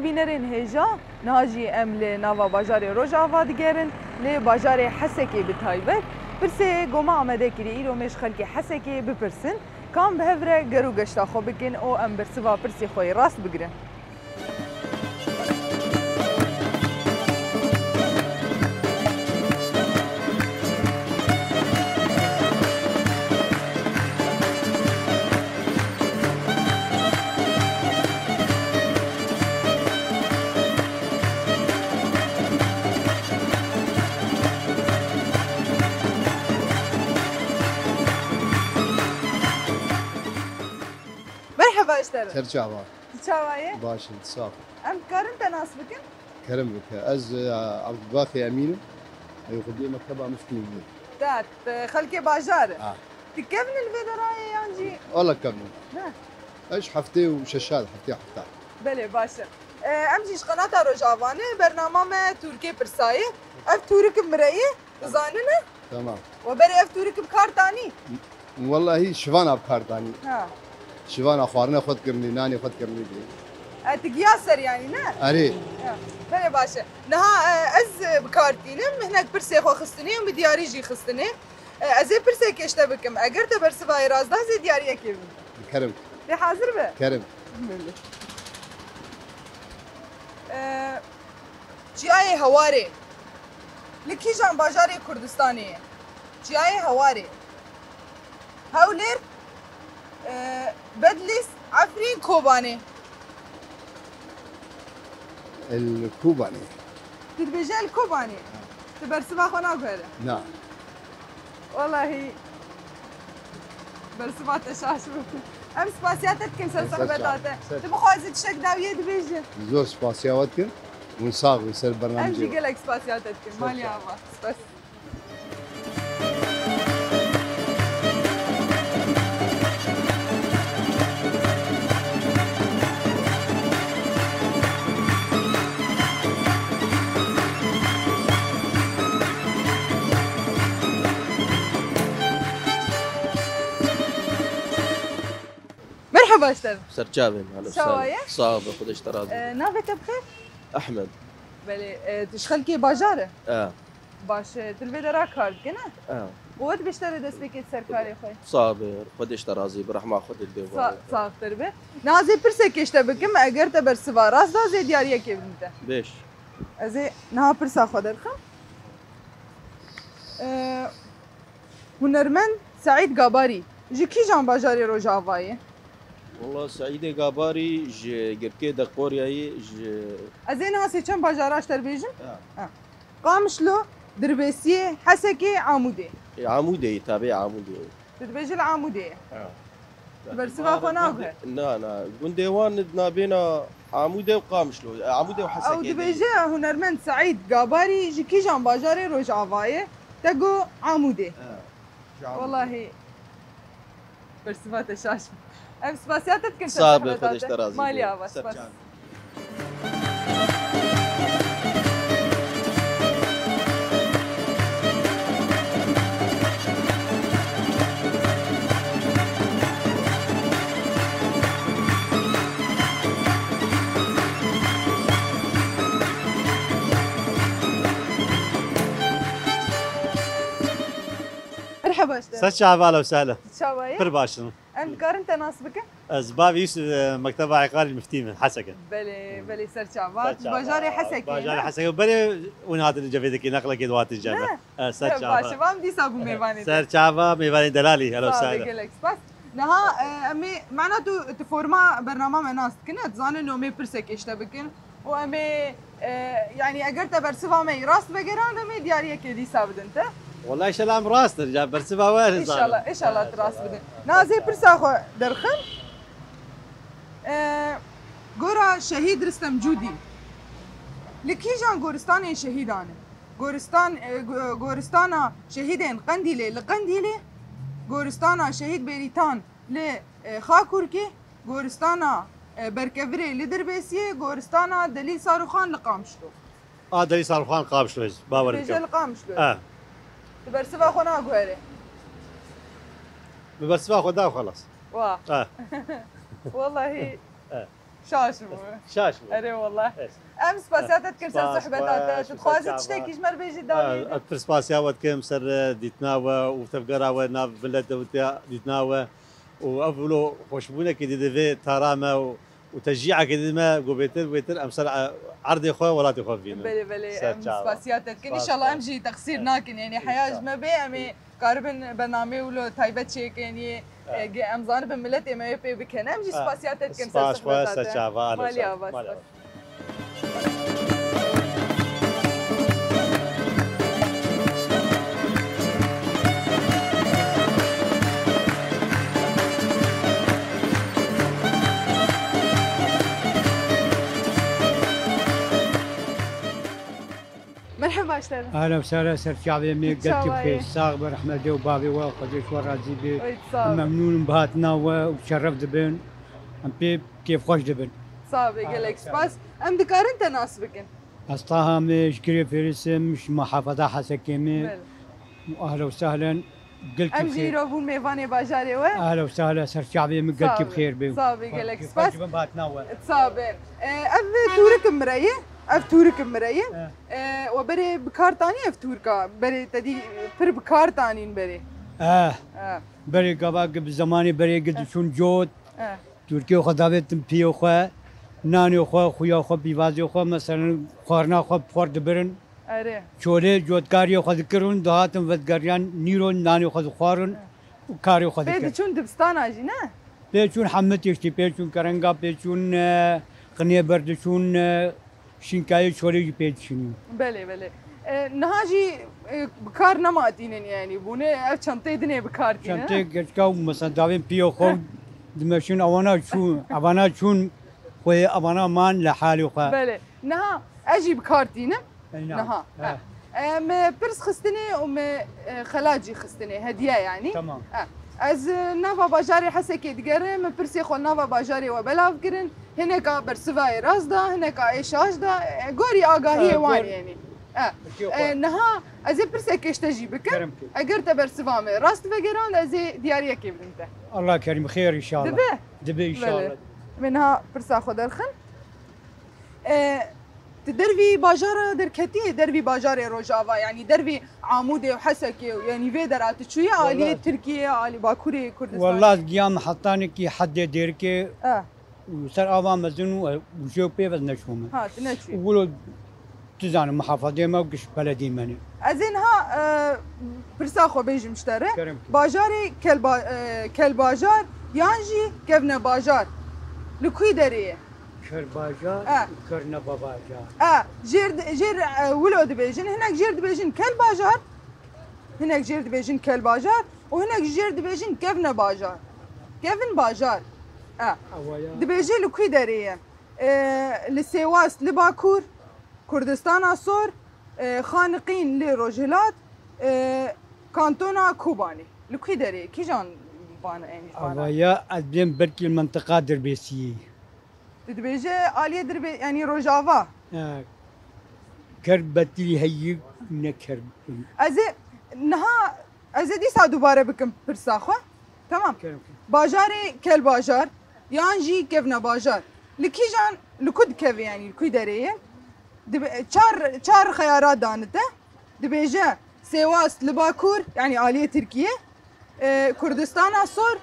بینرین هجا ناجی ام ل ناوا باجار روجاوا دیگرن ل باجار حسکی بتایبت پرسه گوما آمده کری ایرو مش خلک حسکی بپرسن کام بهوره گرو گشتا خو بکن او ام برسوا پرسی خوی راست بگیرن. مرحبا اشتري. ترجعوا تشاوايه؟ باش انتصاف. ام كارن تناسبك؟ كرم بك از عبد الباقي امينه يخدم مكتبه مسكين. تات خلكي باجار. تكمل الفيدراي يانجي؟ والله كمل. نعم. ايش حفتي وششاد حفتي. بله باشا. امجيش قناة روجافانه برنامج تركي برساي. اف تورك مرئي زاننا؟ تمام. وبري اف تورك بكارتاني؟ والله هي شفانا بكارتاني. ها. شفانا اخوارنا خد كرني ناني خد كرني دي. تقياسر يعني نا؟ اري. بله باشا. نها از بكارتينم هناك برسي خو خستني ومدياري جي خستني. از برسي كشتا بكم اگر تبرسباي رازدا زي دياريه كيف؟ كرم. دي حاضر به؟ كرم. بله. جیای هواره لکی جان باجار کردستانیه جیای هواره هولر بدلس عفرین کوبانه الكوباني. تتبجي الكوباني تبرسبا خونا غيره نعم. والله برسبا تشاش ام سباسياتك كم صحبتاته تبخوازي تشك داويه تبجي زور سباسياتك ونصاغ ويصير برنامج. امشي قال لك سباسياتك مالي عبا بس مرحبا اشتر سرجابين هلا شوايه صعب خدش ترازي نافك بخير احمد بله تشخلكي باجاره باش تلفيدرا كارد كنا قوت بيشتري دستك سركاري خوي صابر خدش ترازي برحمه خد الديوان صاف تربه نازي برسك اشتبكم اگر تبرسوا راس دا زي دياريه كيف انت بيش ازي نها برسا خدرخم هنرمن سعيد قاباري جي كي جان باجاري روجافاي والله سعيد قاباري جركي دقورياي ازي نها سي كم باجاراش تربيجن قامشلو دربيسيه حسكي عمودي عمودي تابع عمودي تتبجي العمودي برسوا خناغه لا قنديوان نابينا عمودي وقامشلو عمودي وحسكي او دبيجي هنرمند سعيد قاباري جي كي جان باجاري روجافاي تقو عمودي والله برسوا تشاش ام سباسياتك كنت صعب خدش ترازي مالي عبا مرحبا اشتر سرچاو اهلا وسهلا شوايه بر باشن ام كارن تناسبك زباب يوسف مكتبة عقاري المفتيمة حسكن بلي سرچاوات باجاري حسكي باجاري حسكن بلي ونهاد اللي جفيدك نقلك دوات الجامعة سرچاوا باشه وام دي سابو ميواني سرچاوا ميواني دلالي اهلا وسهلا بس نها امي معناته تفورما برنامج ناس كنا تزانن انه مي برسك اشتبكن وامي يعني اگر تبرسوا مي راست بگران امي دياريه كدي سابد انت والله شلام راس ترجع برسبها وين ان شاء الله تراس بدن نازي برساخو درخم گورا شهيد رستم جودي لكي جان گورستان شهيدانه گورستان شهيدين قنديله لقنديله گورستان شهيد بريتان لخاكوركي گورستان بركفري لدربيسيه گورستان دليل صاروخان لقامشلو دليل صاروخان قامشلو باور رجال قامشلو تبرسبها خونا غوري ببرسبها خدها وخلاص واه والله شاش بو شاش اري والله إيش. ام سباسياتك كل سر سباس صحبتات باش تتخوازت وتشعبات. تشتكي جمر بيجي داوي اكثر سباسيا وقت كم سر ديتناوا وتفقرا ناف بلد ديتناوا وافلو خوشبونه كي دي ترامه وتشجيعه كي ما قبيتر ويتر امسر عرض اخوه ولاتي اخوه فينا بلي بلي ام سر شعبات. سباسياتك ان شاء الله امشي تقصير ناكن يعني حياه ما بي امي قاربن برنامج ولو تايبت شيك يعني امزان بملت ما يبي بكن امشي سباسياتك كن سر سباس باش صحبتات شعبا ماليا بس مرحبا اشتغل اهلا وسهلا سر شعبي مي قلت شعبي. بخير صاغ برحمة دي وبابي وخديش ورازي بي ويتصاب ممنون بهاتنا وشرف دبن ام بي كيف خوش دبن صعب يقول لك سباس ام دكار انت ناسبكن اصطاها مش كريف رسم مش محافظة حسكيمي بل اهلا وسهلا قلت ام بخير جيرو بول ميفاني باجاري و اهلا وسهلا سر شعبي مي قلت بخير بي صعب يقول لك كيف سباس خوش دبن بهاتنا تصابين اف تورك مريه اف تورك مريه وبري بكار تاني اف توركا بري تدي بر بكار تاني بري اه اه بري قباق بزماني بري قد شون جود اه تركيا خدابت بيو خو ناني خو خويا خو بيوازي خو مثلا خورنا خو بخور برن اره چوله جودکاری خود کرون دهاتم ودگریان نیرون نانی خود خوارن و کاری خود بيدي کرد چون دبستان اجي نه پیچون حمت یشتی پیچون کرنگا پیچون قنیه بردشون شینکای چوله پیچونی بله بله نهاجي بكار نماتينن يعني بونه اف چنتي دني بكار تينا چنته گچکاو مثلا داوین پیو خو دمشون اوانا چون خوی اوانا مان لحالی خو بله نها اجي بكار تينا نها ام برس خستني ام خلاجي خستني هديه يعني تمام از نافا باجاري حسكي دقرم برسي خو نافا باجاري وبلاف كرن هناك برسفاي راس دا هناك ايشاش دا غوري اغاهي وان يعني نها از برسي كيش تجي بك اگر تبرسفامي راست فقران از دياريه كيف انت الله كريم خير ان شاء الله دبه دبي ان شاء الله منها برسا خو درخن دربي باجار دركتي دربي باجار روجافا يعني دربي عمودي وحسكي يعني في درات شويه عاليه تركيا عالي باكوري كردستان والله قيام حطاني كي حد دير كي وصار اوام مزنو وشو بي بس نشوم ها تنشي وقولوا تزان محافظه ما وقش بلدي مني ازينها برساخو بيجي مشتري كرم باجاري كل باجار يانجي كفنا باجار لكوي دريه كر باجار كرنا باباجار جير ولود بيجن هناك جير بيجن كل باجار هناك جير بيجن كل باجار وهناك جير بيجن كفنا باجار كفن باجار دبيجي لكوي دريه لسيواس لباكور كردستان الصور خانقين لروجلات كانتونا كوباني لكوي دريه كي جان بانا يعني اويا ادم بركي المنطقه دربيسيه دبيجي آلية دربي يعني روجافا كربتي هي نكر ازي نها ازي دي سا دوباره بكم برساخه تمام باجاري كل باجار يانجي كيفنا باجار لكي جان لكود كيف يعني لكوي دريه چار خيارات دانته دبيجي سيواس لباكور يعني آلية تركيا كردستان الصور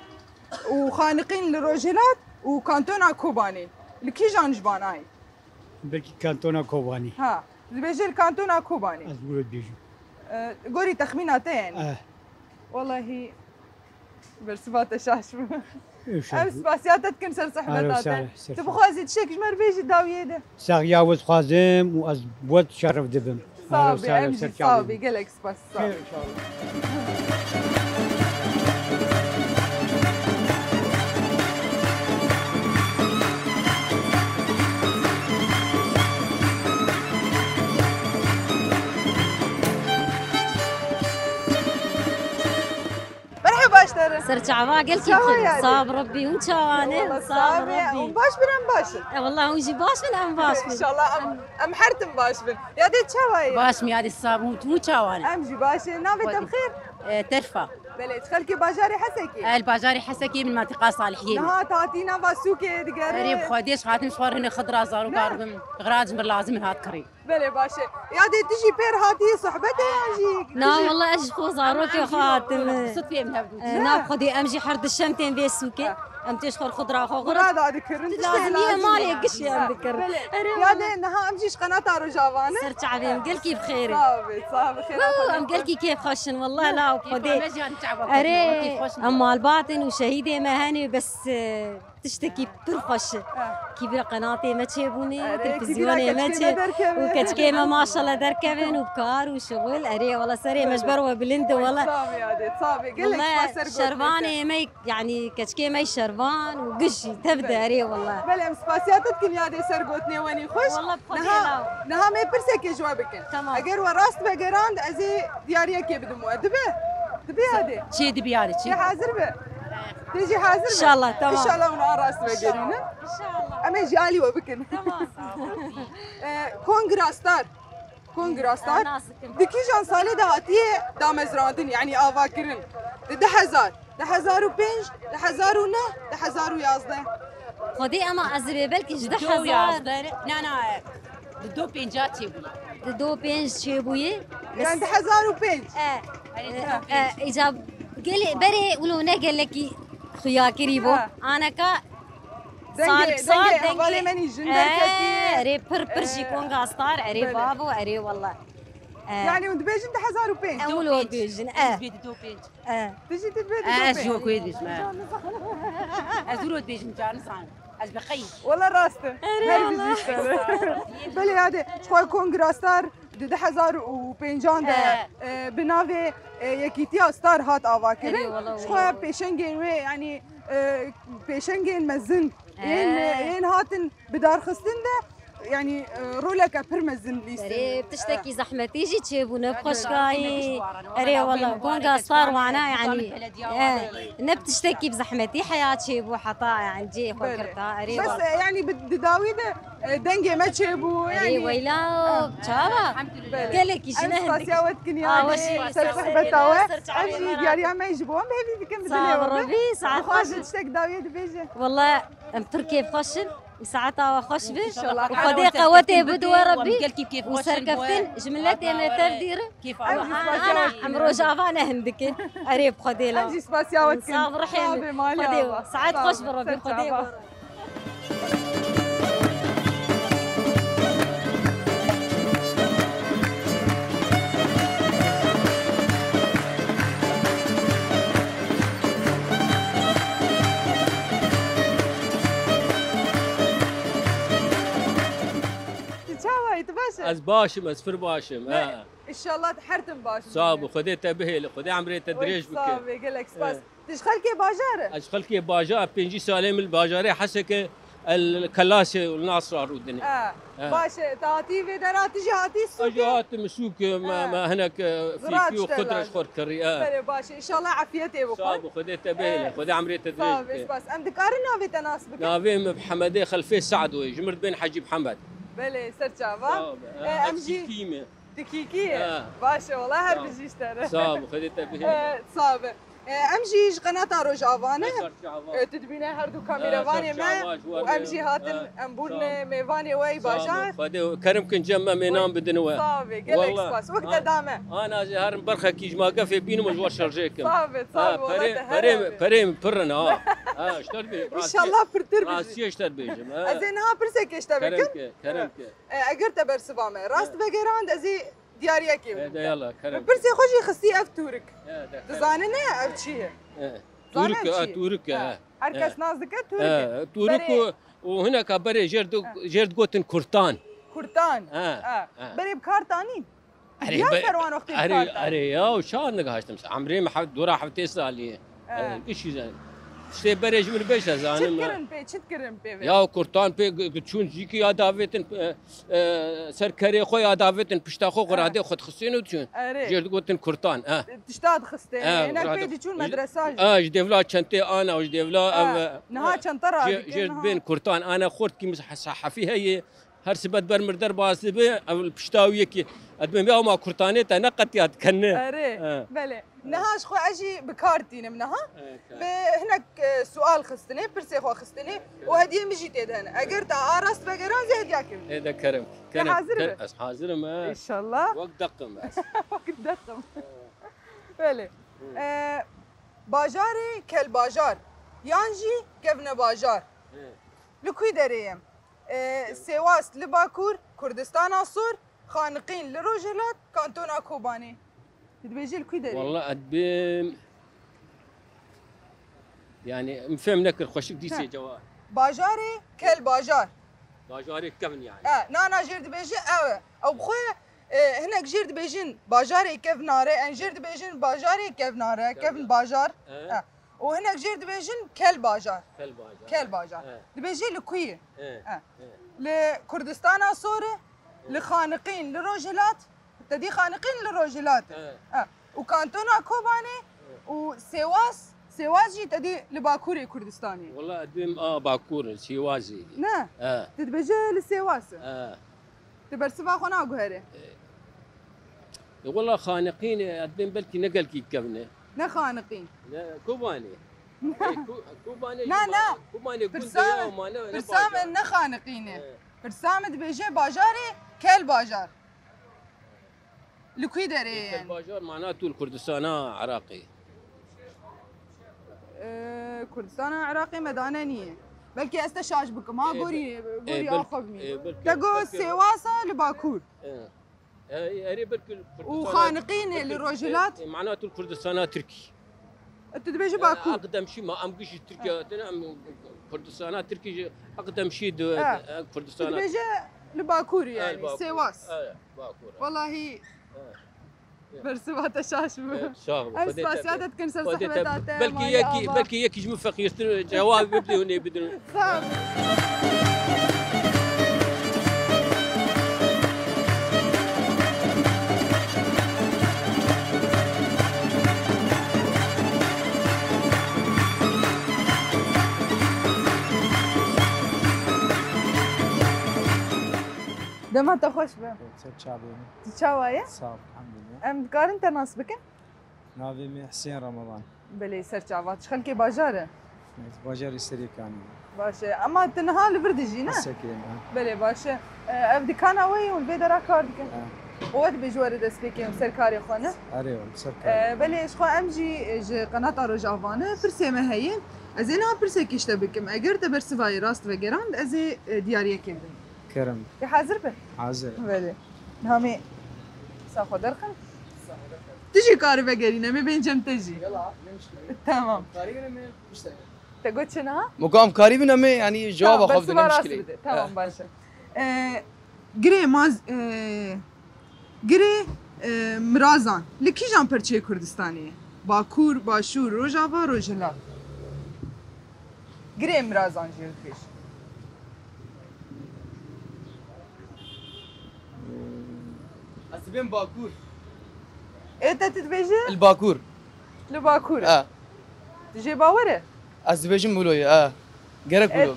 وخانقين لروجلات وكانتونا كوباني لكي جان جباناي بركي كانتونا كوباني ها دبيجي الكانتونا كوباني ازول بيجو قولي تخميناته يعني والله برسبات شاش امس باسياتك كن سر صحبتات تبغى تشيك جمر بيجي داويه ده ساغيا وخازم واز بود شرف دبم صابي امجي صابي قالك بس صابي ان شاء الله سر شعبا قلت يا صاب ربي وانت انا صاب ربي وباش بن باشر والله وجي باش بن ام باش ان شاء الله ام حرتم باش بن يا دي تشاوي باش مي هذه الصاب مو تشاوانا ام جي باش نافي تبخير ترفع بله خلكي باجاري حسكي الباجاري حسكي من منطقة صالحيين نها تعطينا باسوكي دقاري ريب خديش خاتم صور هنا خضرا زارو قاربم غراج من لازم هات كري بله باشه يادي تجي بير هاتي صحبتي اجي لا والله ايش خو زاروك يا خاتم صدفة من هبدو نا خدي امشي حرد الشمتين بيسوكي ام تشخر خضره خو غرا غراد اذكر لازم هي مالي قشي اذكر يادي نها امشيش قناه روجافانه صرت عبي مقلكي بخير صافي خير مقلكي كيف خشن والله لا وخدي اري اما الباطن وشهيده مهني بس تشتكي بترخش كبيرة قناتي ما تشيبوني تلفزيوني ما تشيب وكتكيمة ما شاء الله دركبن وبكار وشغل اري والله سري مجبر وبلند والله صافي يا صافي قل والله شرباني ما يعني كتكيمة شربان وقشي تبدا اري والله بلا سباسياتك يا دي سرقوتني واني خوش والله نها ما برسك جوابك تمام اگر وراست بقراند ازي دياريه كي بدو مؤدبه تبي هذه شي دبي هذا شي حاضر به تيجي حاضر ان شاء الله تمام ان شاء الله ونهار راست بقرينا ان شاء الله اما جالي وبكن تمام كونغراستار كونغراستار دكي جان سالي دهاتيه دامزراندن يعني آواكرن 10,000 10,005 10,009 10,011 خدي اما ازبي بلكي جده دو حزار يازدر نا دو بينجات يبي دو بينج شيبوي بس يعني 10,005 اجاب قالي بري ولو قال لك خيا كريبو انا كا صار دنگي مني جندر اري برشي كون غاستار اري بابو اري والله يعني وانت بيجن 10,005 اولو بيجن بيد دو بينج تجي تتبيت اشجو كويس بسمع ازرود بيجن جانسان از بقي والله راسته بله هذا شوي كونغراستار 10,005 ده بناوي يكيتيا ستار هات آواكرن شوي بيشنجين وي يعني بيشنجين مزن ين هاتن بدار خستن ده يعني رولك أبر مزن ليست اري بتشتكي زحمه تيجي تشيبونا بخشكاي اري والله كونغا صار وانا يعني نبتشتكي بزحمتي حياه شيبو حطا يعني جي فكرتها اري بس يعني بداوي ده دنجي ما تشيبو يعني اري ويلا تشابا قال لك انا سباسياوت كنيا صحبتها امشي دياريا ما يجيبوهم بهذه كم صار ربي ساعات خاش تشتك داوي دبيجه والله ام تركي بخشن ساعتها وخش به وخدي قوتي بدو ربي وسركفتن جملتي ما تردير كيف انا عمرو جافانا هندكن قريب خدي لا امشي سباسياوت صابر حين خدي ساعات خوش بربي خدي از باشم از فر باشم ان شاء الله تحرتم باش صاب خديت به خدي عمري تدريج بك صاب يقول لك سباس تشخلكي باجاره اشخلكي باجا بينجي سالم الباجاري حسك الكلاسي والناصر الدنيا باش تعطي في درات تجي هاتي السوق اجات مسوق ما هناك في خضره شخور كري باش ان شاء الله عافيتي بكم صاب خديت به خدي عمري تدريج بس ام دكارنا في تناسبك نافي محمدي خلفي سعد جمرت بين حجي محمد بله سرچاوا امجي كيمه دقيقه باشا والله هر بيجي اشترى صاب خديت به صاب امجي قناه روجافانه تدبينا هردو كاميرا فاني ما وامجي هاتن امبون ميفاني واي باجار خدي كرم كن جمع مينام بدنوا صافي قال لك سباس وقت دامه انا زهر برخه كيج ما قفي بينو مجوار شرجيكم صافي والله بريم برنا اشتر بي ان شاء الله فرتر راسي اشتر بيجم ازينها برسك اشتبكن كرمك اگر تبر سبامه راست بگراند ازي دياريا كيف يلا كرم برسي خوشي خصي اف تورك تزاننه اف شيء تورك هركس نازك تورك وهناك بري جرد قوتن كرتان بري بكارتانين اري يا وشان نقاشتم عمري ما حد دورا حفتي سالي ايش زين شتي بريج من بيش زانم تشكرن بي يا كرتان بي تشون جيكي يا دافيتن سركري خو يا دافيتن بشتا خو غرادي خد خصينو تشون جرد قوتن كرتان تشتاد خستي هناك بيجي تشون مدرسه جديفلا چنتي انا وجديفلا نها چنترا جرد بين كرتان انا خورت كي صحفي هي هر سبت برمردر باسبه او پشتاویه کی ادم یا ما کورتانه تا نقطیات کنه اره بله نهاش خو اجي بكارتين منها هناك سؤال خستني برسي خو خستني وهديه مجي تدهن اگر تا عرست بقران زي هديه كم هذا كرم كان حاضر ما ان شاء الله وقت دقم وقت دقم بله باجاري كل باجار يانجي كفنا باجار لكوي دريم سواس لباكور كردستان الصور خانقين لروجلات كانتونا كوباني تبيجي لكوي دريم والله ادبي يعني مفهم نكر خوشك ديسي جواب باجاري كل باجار باجاري كفن يعني نانا جيرد بيجي او بخويا هناك جيرد بيجين باجاري كيف ناري ان جيرد بيجين باجاري كيف ناري كيف باجار وهناك جيرد بيجين كل باجار كل باجار بيجي لكوي لكردستان الصوري لخانقين لروجلات تدي خانقين لروجلات وكانتونا كوباني سواس جي تدي لباكوري كردستاني والله ادم باكور سوازي نا تتبجي للسواس تبرسبا خونا غهري والله خانقين ادم بلكي نقل كي كفنه نا خانقين لا كوباني كوباني لا كوباني برسام ان خانقين برسام تبجي باجاري كل باجار لكوي دري يعني الباجار معناته الكردستان عراقي كردستان عراقي مدانانية بلكي استشاش بك ما قوري اخذني تقول سواسة لباكور وخانقين للرجلات معناته الكردستان تركي انت تبيجي باكور اقدم شيء ما امقش تركيا كردستان تركي اقدم شيء كردستان تبيجي لباكور يعني سواس باكور والله برسوها تشاش اسمع سيادتك كنسل صحبتات بلكي يكي جم فقير جواب يبدي هنا بدون دما تخوش به تشاوية صعب الحمد لله ام دكار انت ناس بكن نافي حسين رمضان بلي سرچاوات شخلكي باجاره باجار يستري كان باشه اما تنها لبردجينا سكينه بلي باشه ابدي كان وي والبيدرا كاردك وقت بجوار دسبيكي سركاري خونه اريو سركاري بلي شخو امجي قناه روجافانه برسي ما هي ازينا برسي كيشتبكم اگر تبرسي راست وگراند ازي دياريه كيدن كرم حاضر به حاضر بله نامي ساخو درخن تجي كاري بقرينا ما بين جم تجي يلا مشكله تمام قريبنا من مشتاق تقول شنو مقام قريبنا ما يعني جواب اخذ مشكله تمام باشا قري ماز قري مرازان لكي جام برچه كردستاني باكور باشور روجافا روجلات قري مرازان جيرفيش اسبين باكور انت تتبيجي الباكور الباكور تجي باوره اسبيجي مولوي جرك مولوي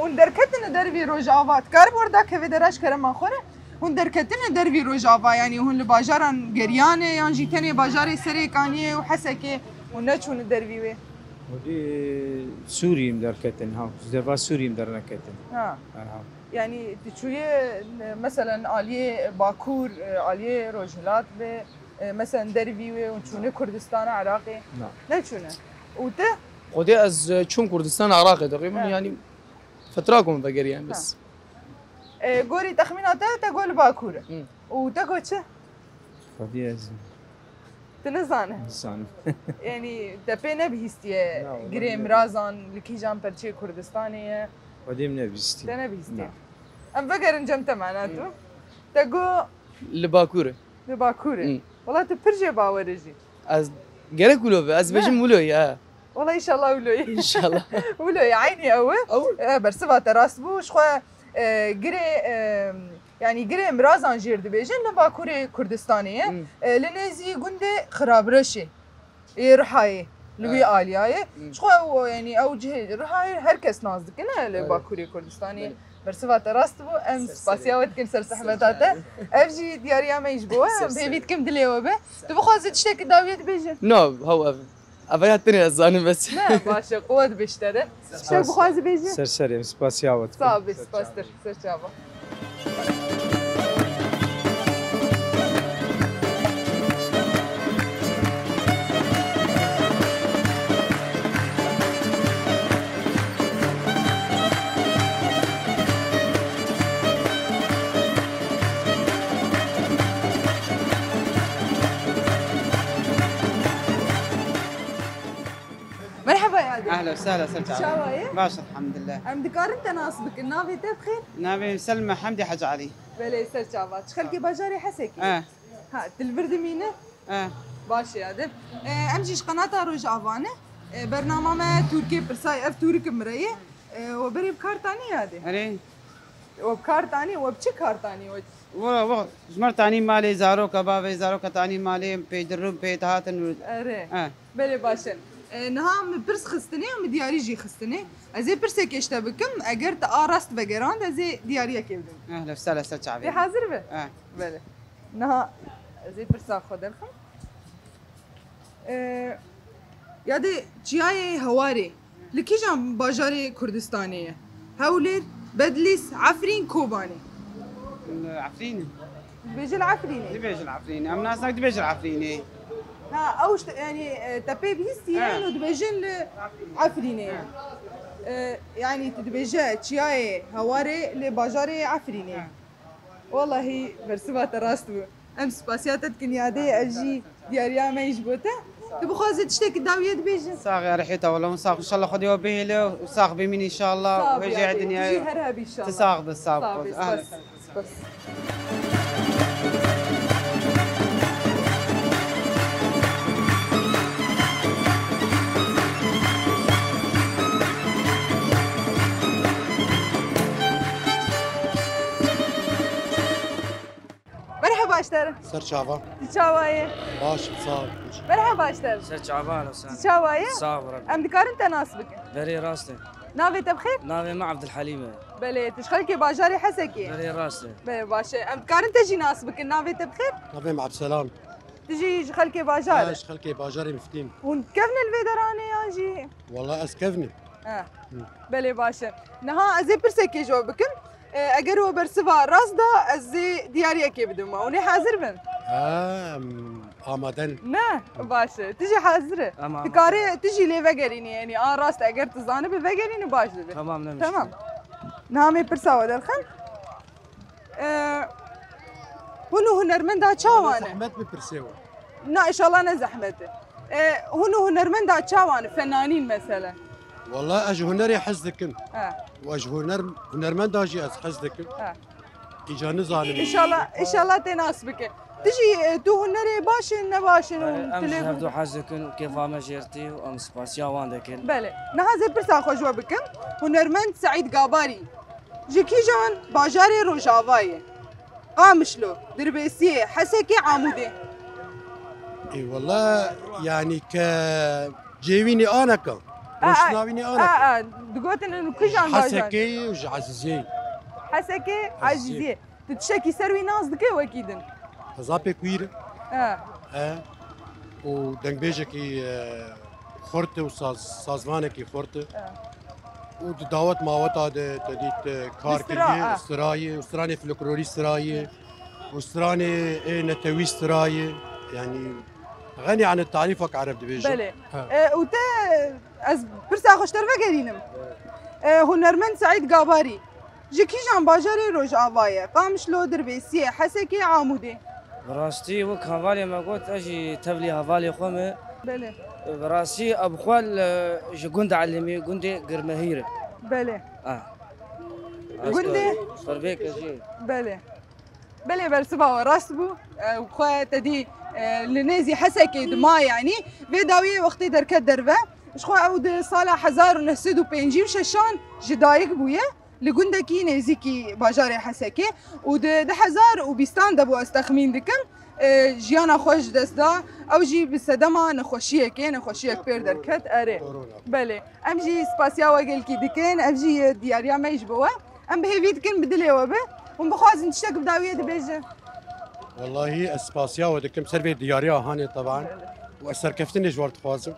وندركتنا دربي روجافا تكرب وردا كيف دراش كرم اخره وندركتنا دربي روجافا يعني هون الباجاران قريانه يعني جيتني باجاري سريكانيه وحسكه ونشون دربي وي ودي سوري مدركتن ها زربا سوري مدركتن يعني تشويه مثلا آلية باكور آلية روجلات به مثلا دربي وشونه كردستان عراقي نعم نشونه وته خدي از چون كردستان عراقي تقريبا يعني فتراكم بقري يعني بس قولي تخميناته تقول باكور وتقول شو خدي از تنزانه يعني تبينا بهستيه قريم رازان لكي جام برشي كردستانيه وديم نبيستي تنبيستي ام فكر انجمت معناته تقول لباكوره والله تبرجي باورجي از جرك ولو از بجم مولوي والله ان شاء الله ولوي ان شاء الله ولوي عيني برسبها تراسبو شخو قري يعني قري مرازان جير دبيجن لباكوري كردستانيه لنزي قندي خرابرشي يرحاي لوي آلياي شخو يعني اوجه رحاي هركس نازدكنا لباكوري كردستاني برسفات راست بو ام سباسياوت كل سر سحبتاته افجي دياريا ما يجبوها بيبيت كم دليوه به تبو خازي تشتك داويت بيجن نو هو افيات تاني الزاني بس لا باشا قوة بيشتري شو بخازي بيجن سرسري سباسياوت صعب سباستر سر شابه مرحبا يا عادل اهلا وسهلا سلمى شاوايه؟ باشا الحمد لله عم دكار انت ناصبك النافي بخير؟ نبي سلمى حمدي حج علي بلي سر شابات شخلكي باجاري حسكي اه ها تلبرد مينه؟ اه باشا يا عادل امجيش قناة روج افانه برنامج تركي برساي اف تورك مريه وبري بكار تاني هذه اري وبكار تاني وبشي كار تاني و جمر تاني مالي زارو كباب زارو كتاني مالي بيدرم بيتهاتن اري بلي باشا نها برس خستني ام دياري جي خستني ازي برسك اشتبكم اگر تا راست بگراند ازي دياريه كيبدم اهلا وسهلا سلمى عبيد حاضر به اه بله نها ازي برسا خدلخم یادی جیای هواری لکیجان باجار کردستانیه هولر بدلیس عفرین کوبانی عفرين بيجي العفريني دبيج العفريني ام ناس دبيج العفريني ها اوش يعني تبي بيستي يعني دبيجن العفريني يعني تدبيجا جياي هواري لباجار عفريني والله برسبات راستو امس باسياتت كنيادي اجي دياريا ما يجبوته تبو خازي تشتكي داويه دبيجن صاغ ريحته والله صاغ ان شاء الله خذ به له وصاغ بمين ان شاء الله ويجي عندنا تجي هرهبي ان شاء الله تصاغ بالصاغ بس مرحبا اشتر سر شعبان تشاوايه باش صار مرحبا اشتر سر شعبان وسهلا تشاوايه صابر ام دكار انت ناصبك بري راسته نافي تبخير نافي مع عبد الحليم بلي تشخلكي باجاري حسكي بري راسته بلي باشا ام دكار انت جي ناصبك النافي تبخير نبي مع عبد السلام تجي خلكي باجار ايش خلكي باجاري مفتين ونكفن الفيدراني يا جي والله اسكفني بلي باشا نها ازي برسكي جوابكم اگر هو برسفا راسدا ازي دياريا كي بدوما وني حاضر بن آمادن نه باشه تجي حاضره تكاري تجي لي فقريني يعني راست اگر تزاني بفقريني باش دبي تمام تمام نامي برساوه درخن هنو هنرمندا تشاوانه زحمت ببرسيوه نا ان شاء الله نزحمته هنو هنرمندا تشاوانه فنانين مثلا والله اجي هنري حزدكم واجي هنرمند اجي حزدكم اجاني ظالم ان شاء الله تناسبك تجي تو هنري باش نباش امس هردو حزكن كيف ما جيرتي وام سباسيا واندكن بله نهازي برسا خوجوا بكم هنرمند سعيد قاباري جيكي جان باجاري روجافاي قامشلو دربيسيه حسكي عمودي اي والله يعني ك جيويني انا كان مش ناويني انا دقوتن انه كجان باجاري حسكي وعزيزي حسكي عزيزي تتشكي سروي ناس دكي واكيدن هزابي كوير ودنگ بيجكي خورت وسازمانكي خورت ودعوت ماوتا تديت كار كليه استراني فلكلوري استرايه واستراني نتوي استرايه يعني غني عن التعريفك عرب دبيجه بله وتا از برسا خوشتر وگرینم هنرمند سعيد قاباري جيكي جان باجاري روج آوايه قامش لو دربيسيه حسكي عامودي براستي وك هفالي ما قلت اجي تبلي هفالي خومه بله براستي ابخوال جوند علمي جوندي قرمهيره بله جوندي فربيك اجي بله برسبا راسبو وخا تدي لنازي حسكي دما يعني فيداوي وقتي دركت دربه شخو عود صالح 1950 جدايك بويا لجندكي نزيكي باجاري حسكي ود 1020 دبو استخمين دكم جيانا خوش دسدا او جي بسدما نخوشيك بير دركت اري بله ام جي سباسيا وقل كي دكين ام جي دياريا ما يجبوا ام بهيفيت كن بدلي وبه ومبخوازن تشتك بداويه دبيجه. والله اسباسيا ودكم سربي دياريا هاني طبعا واثر كفتني جوار تخوازم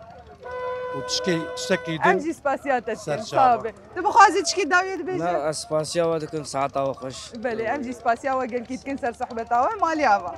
تشتكي ام جي سباسيات صابه تبخوازي تشكي داويه دبيجه. لا اسباسيا ودكم ساعه وخش. بلي ام جي سباسيا وقال كي تكنسر صحبتها مالي افا.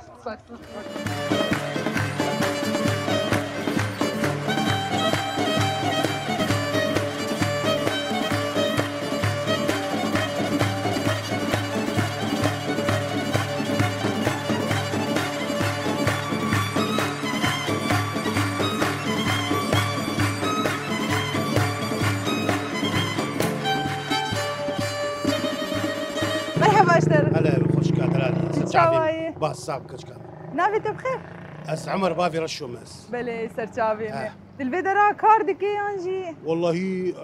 مرحبا اشتر. هلا خوش كاترالي. شاواي. باس صعب كشكا. نافي بخير. اس عمر بافي رشو ماس. بلي سرچاوي. تلفيدرا كاردك انجي. والله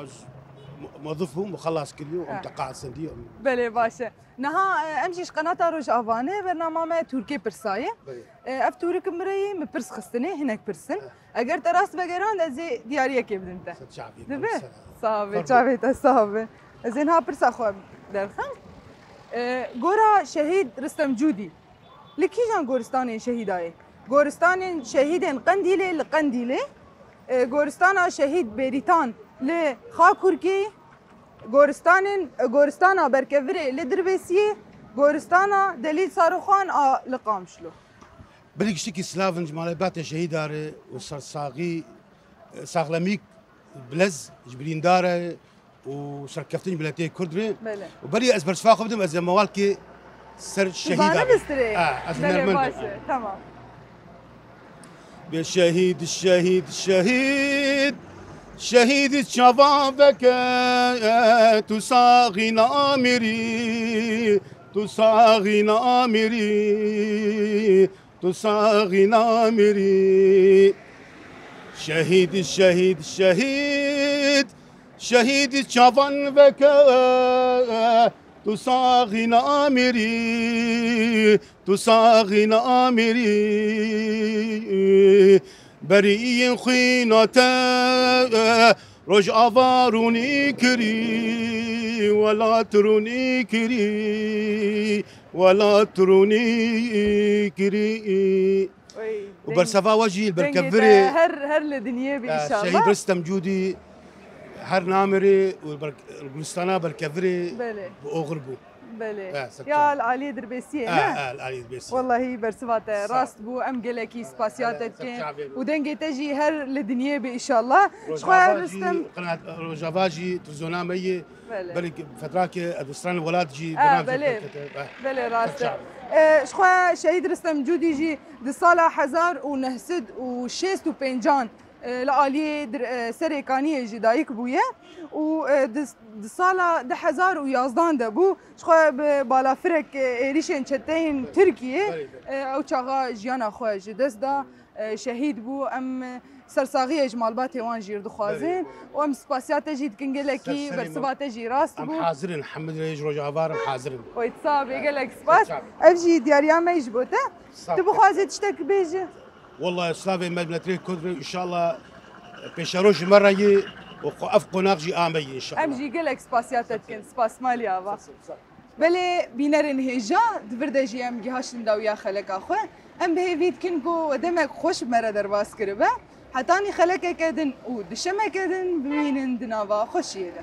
موظفهم وخلص كل يوم تقاعد سندي. بلي باشا. نها امشيش قناه روج افاني برنامج تركي برسايه. اف تورك مري مبرس خستني هناك برسن. اگر تراس بگران از دیاریه کی بدنت. سرچاوي. دبي. صافي چاوي تصابه. زين ها برس اخو درخم. گورا شهید رستم جودی لکی جان گورستان شهیدای گورستان شهیدن قندیله لقندیله گورستان شهید بریتان ل خاکورکی گورستان برکوره لدربسیه گورستان دلیل ساروخان لقامشلو بلي شتكي سلافنج مال بات شهيد دار وسرساغي ساغلميك بلز جبرين داره وشركفتني بلاتي كردري وبلي ازبرش فاخو بدم از موالكي سر شهيد ازبرش تمام بالشهيد الشهيد الشهيد شهيد شبابك تساغي نامري تساغي نامري تساغي نامري شهيد الشهيد الشهيد شهيد شافن بكى تساغي نامري تساغي نامري بريء خينته رج افاروني كري ولا تروني كري ولا تروني كري وبرسفا وجهي البركفري هر لدنيا ان شاء الله شهيد رستم جودي هر نامري والجلستانا بالكفري بأغربو بله يا العالية دربيسية العالية دربيسية والله برسفات راست بو ام جلكي سباسياتك ودنجي تجي هر للدنيا بإن شاء الله شخوة رستم قناة روجافاجي تلفزيونها مية بلي فتراك ادوستران الولاد جي بله راست شخوة شهيد رستم جودي جي دي صالة حزار ونهسد وشيست وبينجان لآلیه سرکانی جدایک بویه و دسالا 2011 ده بو شخواه به بالا فرق ایریشن چتین ترکیه او چاقا جیانا خواه جدست ده شهید بو ام سرساغی اجمالبات وان جیر دخوازین و ام سپاسیات جید کنگلکی برسبات جی راست بو ام حاضرین حمد ریج روج آوار حاضرین و اتصاب يقلك سپاس اف جی دیاریا میش بوده تبو خوازی تشتك بیجه والله سلافي مدمنتري كودري ان شاء الله بيشاروش مره يي وقف قناقجي امي ان شاء الله امجي قالك سباسياتك كن سباس مالي افا بلي بينرن هجا دفردجي ام جهاشن داويا خلق اخو ام بهيفيت كنكو ودمك خوش مره درباس كربه حتاني خلقك كدن ودشمك كدن بمين دنافا خوش يده